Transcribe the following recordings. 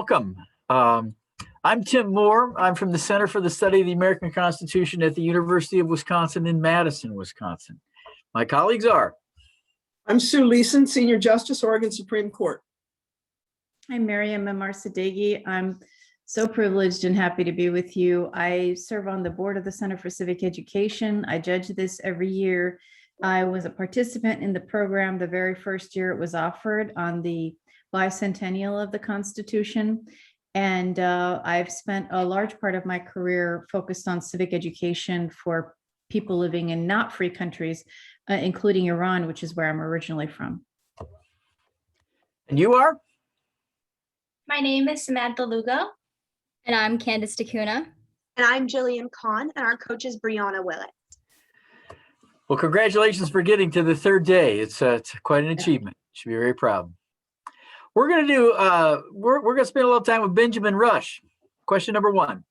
Welcome. I'm Tim Moore. I'm from the Center for the Study of the American Constitution at the University of Wisconsin in Madison, Wisconsin. My colleagues are. I'm Sue Leeson, Senior Justice, Oregon Supreme Court. I'm Miriam Mamar-Sadeghi. I'm so privileged and happy to be with you. I serve on the board of the Center for Civic Education. I judge this every year. I was a participant in the program the very first year it was offered on the bicentennial of the Constitution. And I've spent a large part of my career focused on civic education for people living in not free countries, including Iran, which is where I'm originally from. And you are? My name is Samantha Lugo. And I'm Candace DeCuna. And I'm Jillian Kahn, and our coach is Brianna Willett. Well, congratulations for getting to the third day. It's quite an achievement. You should be very proud. We're going to do, we're going to spend a little time with Benjamin Rush. Question number 1.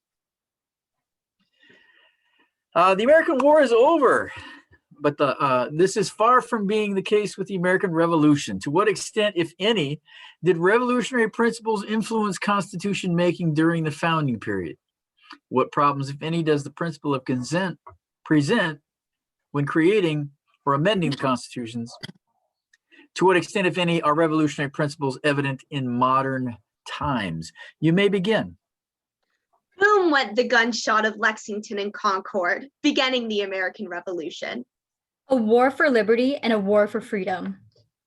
The American War is over, but this is far from being the case with the American Revolution. To what extent, if any, did revolutionary principles influence constitution making during the founding period? What problems, if any, does the principle of consent present when creating or amending the constitutions? To what extent, if any, are revolutionary principles evident in modern times? You may begin. Boom went the gunshot of Lexington and Concord, beginning the American Revolution. A war for liberty and a war for freedom.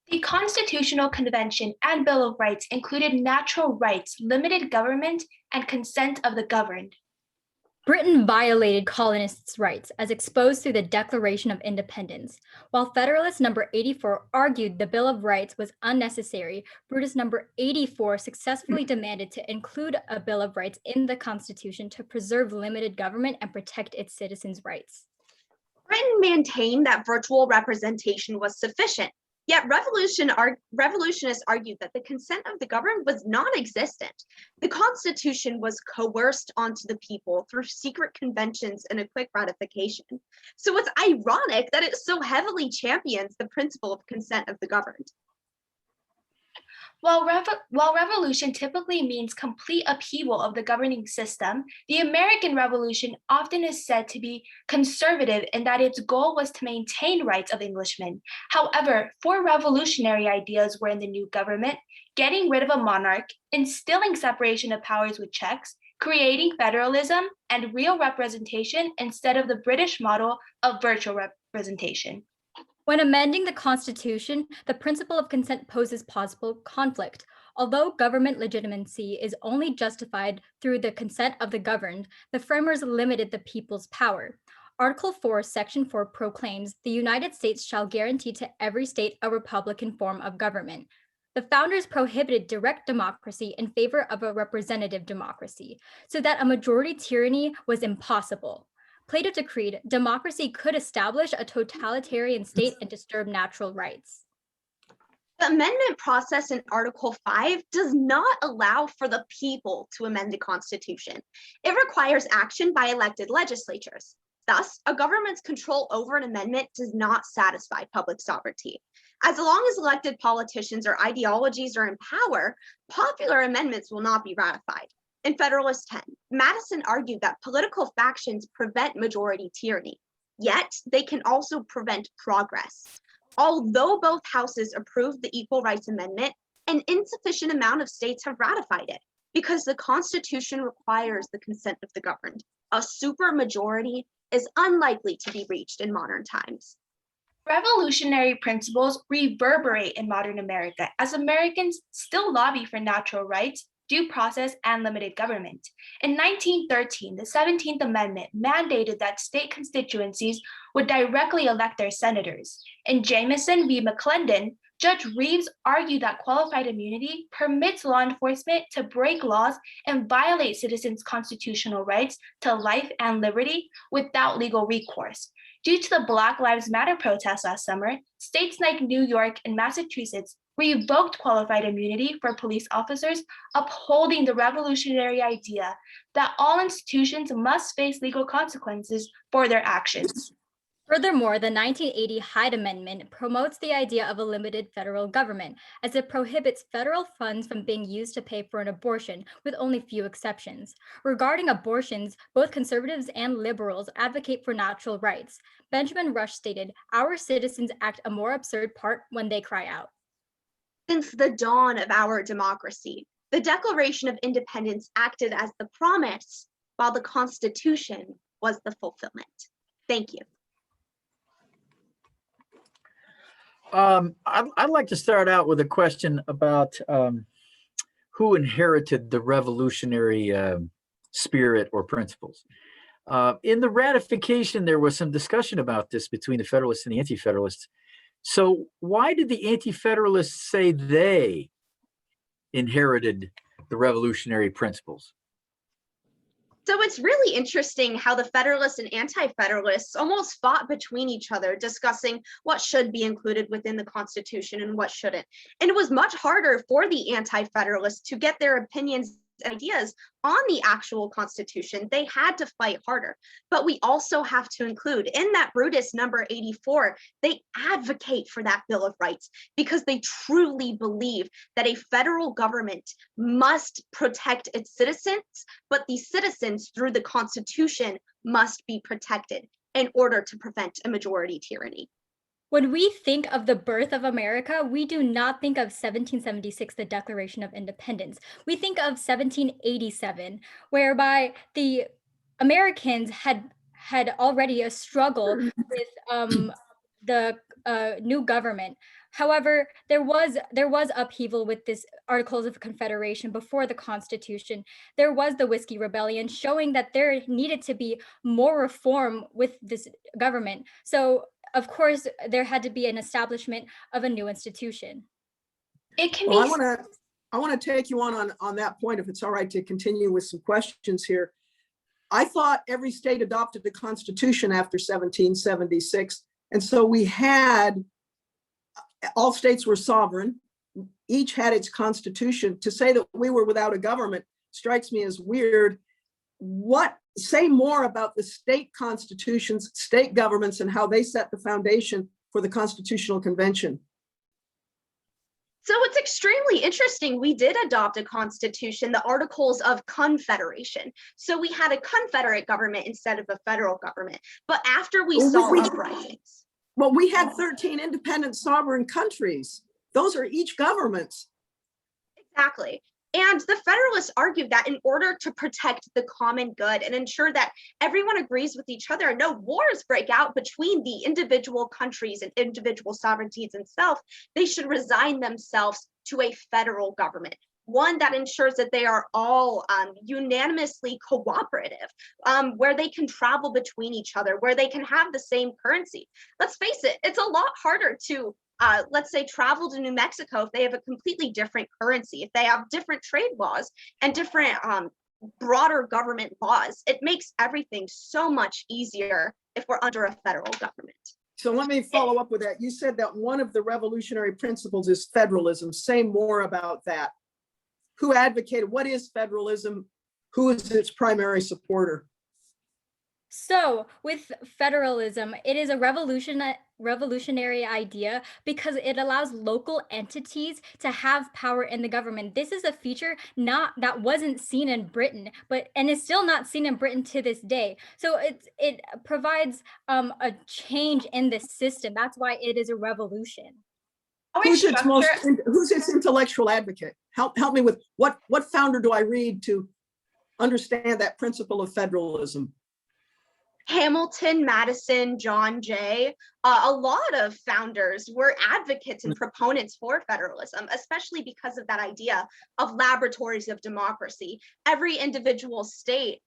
The Constitutional Convention and Bill of Rights included natural rights, limited government, and consent of the governed. Britain violated colonists' rights as exposed through the Declaration of Independence. While Federalist number 84 argued the Bill of Rights was unnecessary, Brutus number 84 successfully demanded to include a Bill of Rights in the Constitution to preserve limited government and protect its citizens' rights. Britain maintained that virtual representation was sufficient, yet revolutionists argued that the consent of the governed was non-existent. The Constitution was coerced onto the people through secret conventions and a quick ratification. So it's ironic that it so heavily champions the principle of consent of the governed. While revolution typically means complete upheaval of the governing system, the American Revolution often is said to be conservative in that its goal was to maintain rights of Englishmen. However, 4 revolutionary ideas were in the new government: getting rid of a monarch, instilling separation of powers with checks, creating federalism, and real representation instead of the British model of virtual representation. When amending the Constitution, the principle of consent poses possible conflict. Although government legitimacy is only justified through the consent of the governed, the framers limited the people's power. Article 4, Section 4 proclaims, "The United States shall guarantee to every state a republican form of government." The founders prohibited direct democracy in favor of a representative democracy, so that a majority tyranny was impossible. Plato decreed democracy could establish a totalitarian state and disturb natural rights. The amendment process in Article 5 does not allow for the people to amend the Constitution. It requires action by elected legislatures. Thus, a government's control over an amendment does not satisfy public sovereignty. As long as elected politicians or ideologies are in power, popular amendments will not be ratified. In Federalist 10, Madison argued that political factions prevent majority tyranny, yet they can also prevent progress. Although both houses approved the Equal Rights Amendment, an insufficient amount of states have ratified it because the Constitution requires the consent of the governed. A supermajority is unlikely to be reached in modern times. Revolutionary principles reverberate in modern America as Americans still lobby for natural rights, due process, and limited government. In 1913, the 17th Amendment mandated that state constituencies would directly elect their senators. In Jameson v. McClendon, Judge Reeves argued that qualified immunity permits law enforcement to break laws and violate citizens' constitutional rights to life and liberty without legal recourse. Due to the Black Lives Matter protests last summer, states like New York and Massachusetts revoked qualified immunity for police officers, upholding the revolutionary idea that all institutions must face legal consequences for their actions. Furthermore, the 1980 Hyde Amendment promotes the idea of a limited federal government, as it prohibits federal funds from being used to pay for an abortion, with only few exceptions. Regarding abortions, both conservatives and liberals advocate for natural rights. Benjamin Rush stated, "Our citizens act a more absurd part when they cry out." Since the dawn of our democracy, the Declaration of Independence acted as the promise, while the Constitution was the fulfillment. Thank you. I'd like to start out with a question about who inherited the revolutionary spirit or principles. In the ratification, there was some discussion about this between the Federalists and the Anti-Federalists. So why did the Anti-Federalists say they inherited the revolutionary principles? So it's really interesting how the Federalists and Anti-Federalists almost fought between each other, discussing what should be included within the Constitution and what shouldn't. And it was much harder for the Anti-Federalists to get their opinions and ideas on the actual Constitution. They had to fight harder. But we also have to include in that Brutus number 84, they advocate for that Bill of Rights because they truly believe that a federal government must protect its citizens, but the citizens through the Constitution must be protected in order to prevent a majority tyranny. When we think of the birth of America, we do not think of 1776, the Declaration of Independence. We think of 1787, whereby the Americans had already a struggle with the new government. However, there was upheaval with this Articles of Confederation before the Constitution. There was the Whiskey Rebellion, showing that there needed to be more reform with this government. So of course, there had to be an establishment of a new institution. It can Well, be. I want to take you on that point, if it's all right to continue with some questions here. I thought every state adopted the Constitution after 1776. And so we had, all states were sovereign, each had its constitution. To say that we were without a government strikes me as weird. Say more about the state constitutions, state governments, and how they set the foundation for the Constitutional Convention. So it's extremely interesting. We did adopt a constitution, the Articles of Confederation. So we had a confederate government instead of a federal government. But after we saw uprisings. Well, we had 13 independent sovereign countries. Those are each governments. Exactly. And the Federalists argued that in order to protect the common good and ensure that everyone agrees with each other and no wars break out between the individual countries and individual sovereignties themselves, they should resign themselves to a federal government, one that ensures that they are all unanimously cooperative, where they can travel between each other, where they can have the same currency. Let's face it, it's a lot harder to let's say travel to New Mexico if they have a completely different currency, if they have different trade laws and different broader government laws. It makes everything so much easier if we're under a federal government. So let me follow up with that. You said that one of the revolutionary principles is federalism. Say more about that. Who advocated? What is federalism? Who is its primary supporter? So with federalism, it is a revolutionary idea because it allows local entities to have power in the government. This is a feature that wasn't seen in Britain, and is still not seen in Britain to this day. So it provides a change in the system. That's why it is a revolution. Who's its intellectual advocate? Help me with what founder do I read to understand that principle of federalism? Hamilton, Madison, John Jay, a lot of founders were advocates and proponents for federalism, especially because of that idea of laboratories of democracy. Every individual state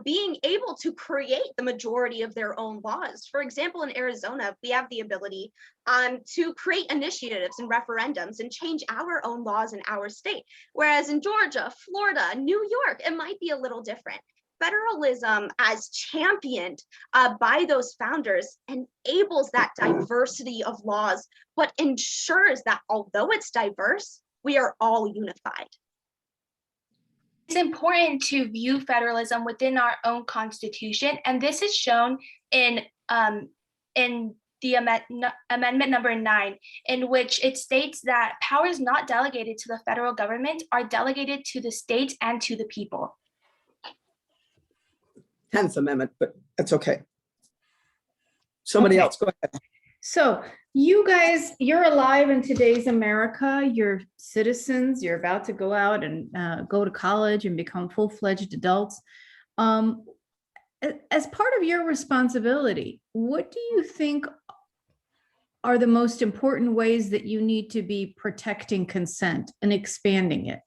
being able to create the majority of their own laws. For example, in Arizona, we have the ability to create initiatives and referendums and change our own laws in our state. Whereas in Georgia, Florida, New York, it might be a little different. Federalism, as championed by those founders, enables that diversity of laws, but ensures that although it's diverse, we are all unified. It's important to view federalism within our own constitution, and this is shown in in the amendment number 9, in which it states that powers not delegated to the federal government are delegated to the states and to the people. 10th Amendment, but that's okay. Somebody Okay. else, go ahead. So you guys, you're alive in today's America. You're citizens. You're about to go out and go to college and become full-fledged adults. As part of your responsibility, what do you think are the most important ways that you need to be protecting consent and expanding it?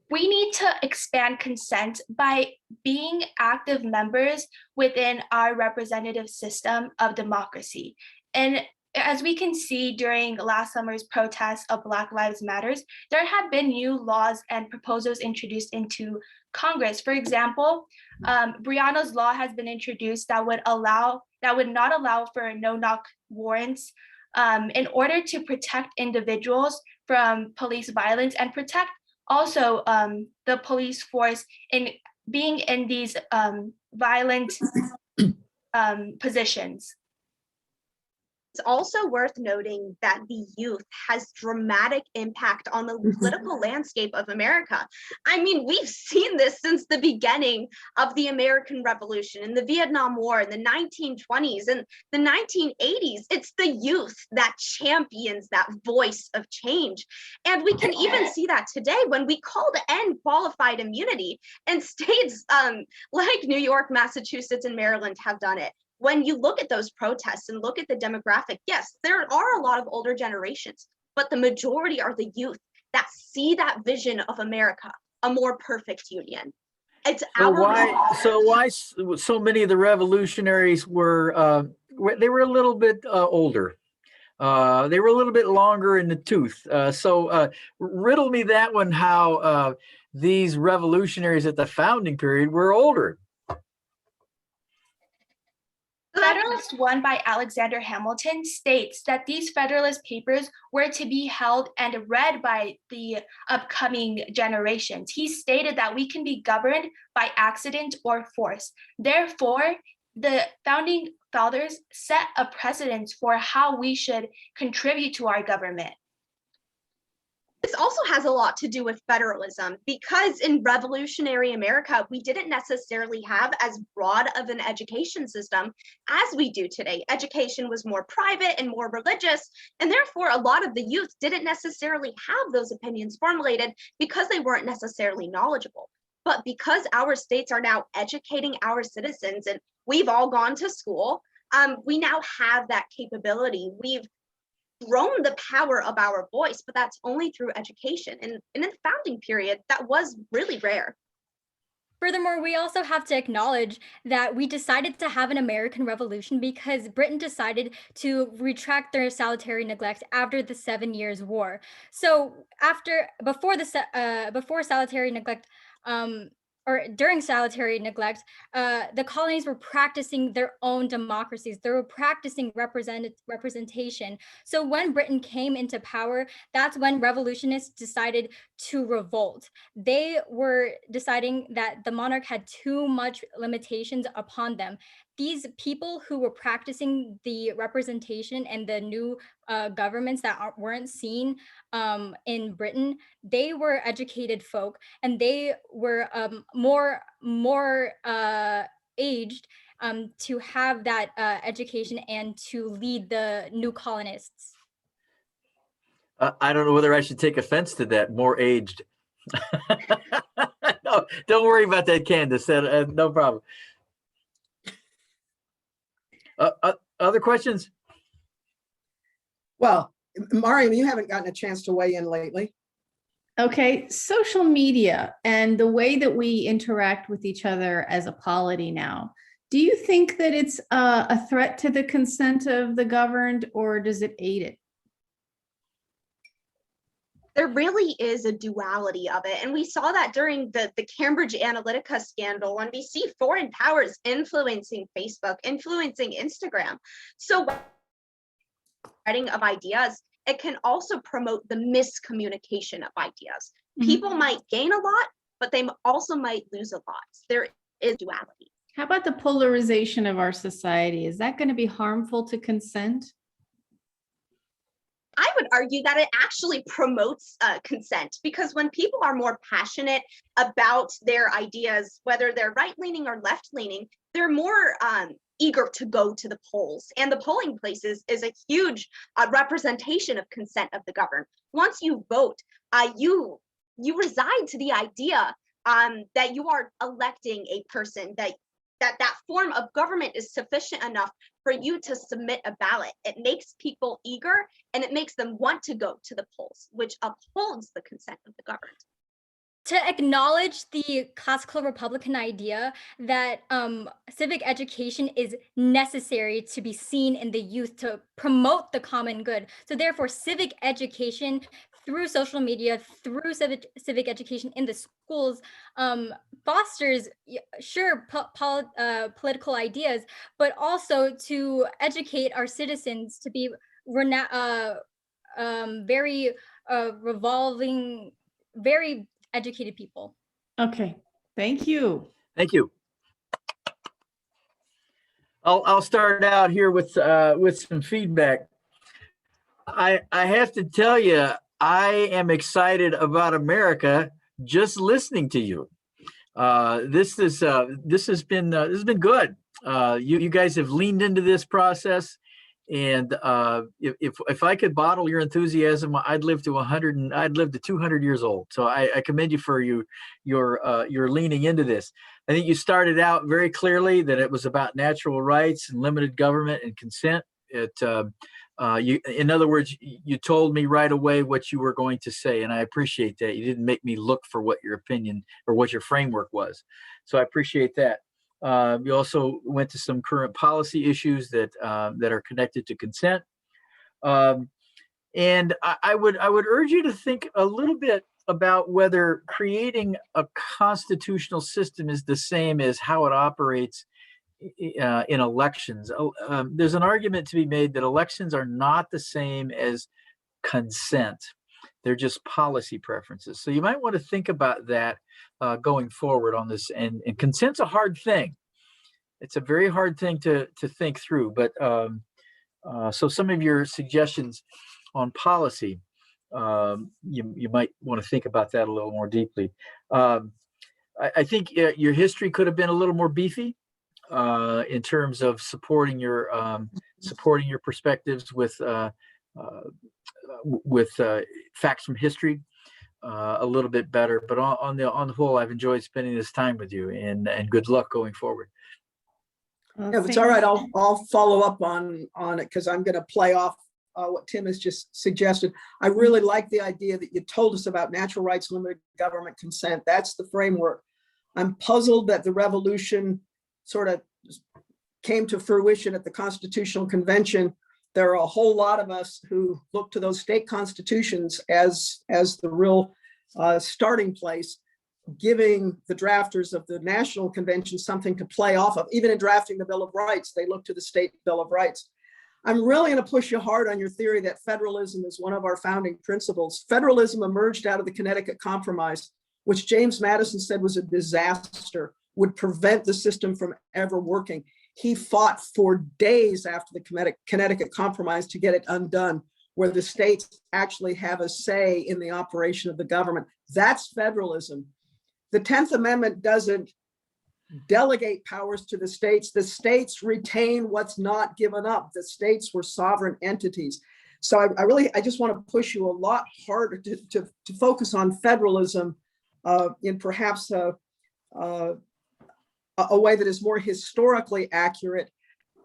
We need to expand consent by being active members within our representative system of democracy. And as we can see during last summer's protests of Black Lives Matters, there have been new laws and proposals introduced into Congress. For example, Breonna's law has been introduced that would not allow for no-knock warrants in order to protect individuals from police violence and protect also the police force in being in these violent positions. It's also worth noting that the youth has dramatic impact on the political landscape of America. I mean, we've seen this since the beginning of the American Revolution and the Vietnam War in the 1920s and the 1980s. It's the youth that champions that voice of change. And we can even see that today when we call to end qualified immunity, and states like New York, Massachusetts, and Maryland have done it. When you look at those protests and look at the demographic, yes, there are a lot of older generations, but the majority are the youth that see that vision of America, a more perfect union. It's why so many of the revolutionaries were they were a little bit older. They were a little bit longer in the tooth. So riddle me that one, how these revolutionaries at the founding period were older. Federalist 1 by Alexander Hamilton states that these Federalist Papers were to be held and read by the upcoming generations. He stated that we can be governed by accident or force. Therefore, the founding fathers set a precedent for how we should contribute to our government. This also has a lot to do with federalism, because in revolutionary America, we didn't necessarily have as broad of an education system as we do today. Education was more private and more religious, and therefore a lot of the youth didn't necessarily have those opinions formulated because they weren't necessarily knowledgeable. But because our states are now educating our citizens and we've all gone to school, we now have that capability. We've grown the power of our voice, but that's only through education. And in the founding period, that was really rare. Furthermore, we also have to acknowledge that we decided to have an American Revolution because Britain decided to retract their salutary neglect after the 7 Years' War. So before salutary neglect, or during salutary neglect, the colonies were practicing their own democracies. They were practicing representation. So when Britain came into power, that's when revolutionists decided to revolt. They were deciding that the monarch had too much limitations upon them. These people who were practicing the representation and the new governments that weren't seen in Britain, they were educated folk, and they were more aged to have that education and to lead the new colonists. I don't know whether I should take offense to that, more aged. No, don't worry about that, Candace. No problem. Other questions? Well, Mariam, you haven't gotten a chance to weigh in lately. Okay, social media and the way that we interact with each other as a polity now. Do you think that it's a threat to the consent of the governed, or does it aid it? There really is a duality of it. And we saw that during the Cambridge Analytica scandal, when we see foreign powers influencing Facebook, influencing Instagram. So spreading of ideas, it can also promote the miscommunication of ideas. People might gain a lot, but they also might lose a lot. There is duality. How about the polarization of our society? Is that going to be harmful to consent? I would argue that it actually promotes consent, because when people are more passionate about their ideas, whether they're right-leaning or left-leaning, they're more eager to go to the polls. And the polling places is a huge representation of consent of the governed. Once you vote, you reside to the idea that you are electing a person, that form of government is sufficient enough for you to submit a ballot. It makes people eager, and it makes them want to go to the polls, which upholds the consent of the governed. To acknowledge the classical Republican idea that civic education is necessary to be seen in the youth to promote the common good. So therefore, civic education through social media, through civic education in the schools, fosters, sure, political ideas, but also to educate our citizens to be very revolving, very educated people. Okay, thank you. Thank you. I'll start out here with some feedback. I have to tell you, I am excited about America just listening to you. This has been good. You guys have leaned into this process, and if I could bottle your enthusiasm, I'd live to 100 and I'd live to 200 years old. So I commend you for your leaning into this. I think you started out very clearly that it was about natural rights and limited government and consent. In other words, you told me right away what you were going to say, and I appreciate that. You didn't make me look for what your opinion or what your framework was. So I appreciate that. You also went to some current policy issues that are connected to consent. And I would urge you to think a little bit about whether creating a constitutional system is the same as how it operates in elections. There's an argument to be made that elections are not the same as consent. They're just policy preferences. So you might want to think about that going forward on this. And consent's a hard thing. It's a very hard thing to think through. But so some of your suggestions on policy, you might want to think about that a little more deeply. I think your history could have been a little more beefy in terms of supporting your perspectives with facts from history a little bit better. But on the whole, I've enjoyed spending this time with you, and good luck going forward. Well, Yeah, if it's all right, I'll follow up on it, because I'm going to play off what Tim has just suggested. I really like the idea that you told us about natural rights, limited government, consent. That's the framework. I'm puzzled that the revolution sort of came to fruition at the Constitutional Convention. There are a whole lot of us who look to those state constitutions as the real starting place, giving the drafters of the National Convention something to play off of. Even in drafting the Bill of Rights, they look to the state Bill of Rights. I'm really going to push you hard on your theory that federalism is one of our founding principles. Federalism emerged out of the Connecticut Compromise, which James Madison said was a disaster, would prevent the system from ever working. He fought for days after the Connecticut Compromise to get it undone, where the states actually have a say in the operation of the government. That's federalism. The 10th Amendment doesn't delegate powers to the states. The states retain what's not given up. The states were sovereign entities. So I just want to push you a lot harder to focus on federalism in perhaps a way that is more historically accurate,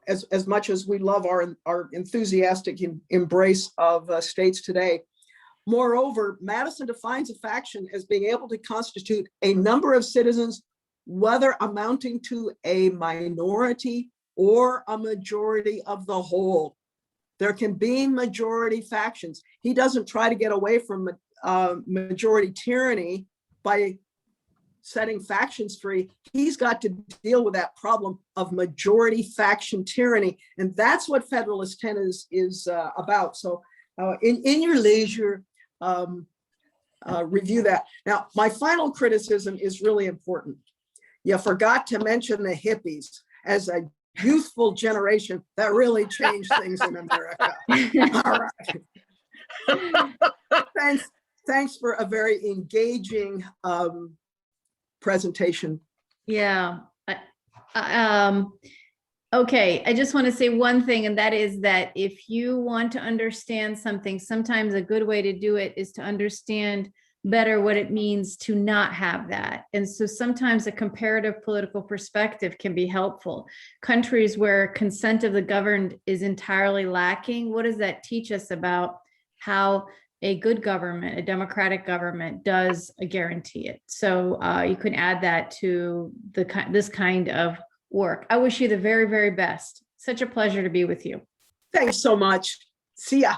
as much as we love our enthusiastic embrace of states today. Moreover, Madison defines a faction as being able to constitute a number of citizens, whether amounting to a minority or a majority of the whole. There can be majority factions. He doesn't try to get away from majority tyranny by setting factions free. He's got to deal with that problem of majority faction tyranny. And that's what Federalist 10 is about. So in your leisure, review that. Now, my final criticism is really important. You forgot to mention the hippies as a youthful generation that really changed things in America. All right. Thanks for a very engaging presentation. Yeah. Okay, I just want to say one thing, and that is that if you want to understand something, sometimes a good way to do it is to understand better what it means to not have that. And so sometimes a comparative political perspective can be helpful. Countries where consent of the governed is entirely lacking, what does that teach us about how a good government, a democratic government, does guarantee it? So you can add that to this kind of work. I wish you the very, very best. Such a pleasure to be with you. Thanks so much. See ya.